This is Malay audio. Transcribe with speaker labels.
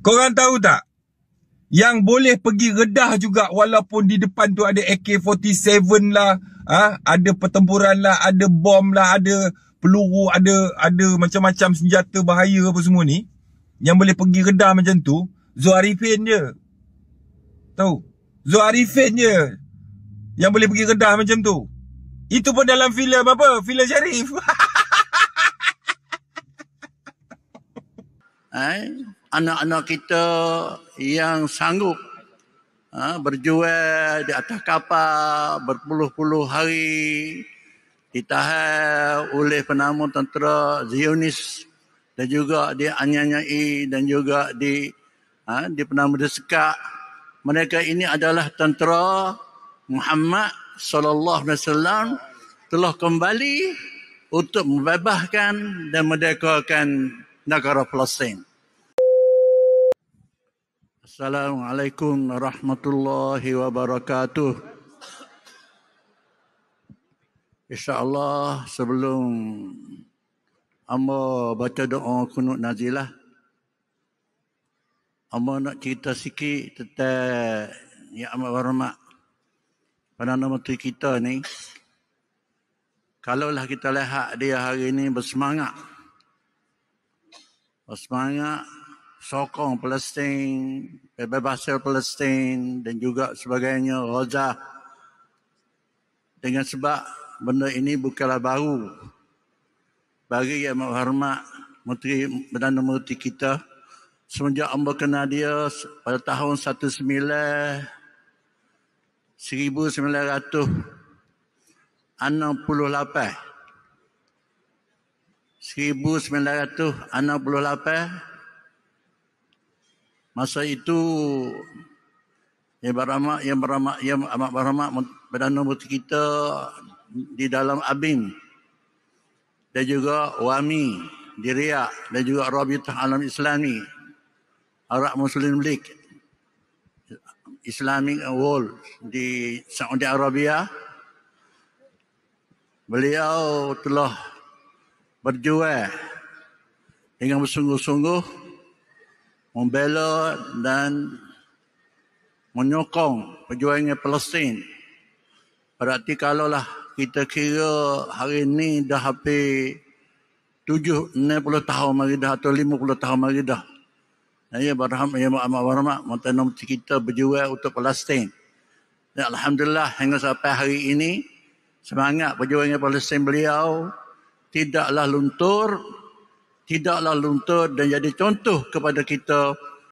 Speaker 1: Korang tahu tak? Yang boleh pergi Kedah juga walaupun di depan tu ada AK-47 lah, ada pertempuran lah, ada bom lah, ada peluru, ada macam-macam senjata bahaya apa semua ni. Yang boleh pergi Kedah macam tu, Zul Arifin je. Tahu? Zul Arifin je yang boleh pergi Kedah macam tu. Itu pun dalam filem apa? Filem Sharif.
Speaker 2: Anak-anak kita yang sanggup berjual di atas kapal berpuluh-puluh hari, ditahan oleh penama tentera Zionis dan juga dianyai dan juga di penama disekak. Mereka ini adalah tentera Muhammad sallallahu alaihi wasallam telah kembali untuk membebaskan dan merdekakan negara Palestin. Assalamualaikum warahmatullahi wabarakatuh. InsyaAllah sebelum hamba baca doa kunut nazilah, hamba nak cerita sikit tentang Yang Amat Berhormat Perdana Menteri kita ni. Kalaulah kita lihat dia hari ini bersemangat sokong Palestin, pembebasan Palestin dan juga sebagainya, Gaza. Dengan sebab benda ini bukanlah baru bagi Yang Amat Berhormat Perdana Menteri kita. Semenjak hamba kenal dia pada tahun 1968. Masa itu Yang Amat Berhormat Perdana Menteri kita di dalam ABIN dan juga WAMI di Riyadh dan juga Rabitah Alam Islami, Arab Muslim League, Islamic World di Saudi Arabia. Beliau telah berjuang dengan bersungguh-sungguh membela dan menyokong perjuangan Palestin. Berarti kalaulah kita kira hari ini dah hampir 60 tahun mari dah atau 50 tahun mari dah. Yang Amat Berhormat Perdana Menteri kita berjuang untuk Palestin. Dan alhamdulillah hingga sampai hari ini semangat perjuangan Palestin beliau tidaklah luntur dan jadi contoh kepada kita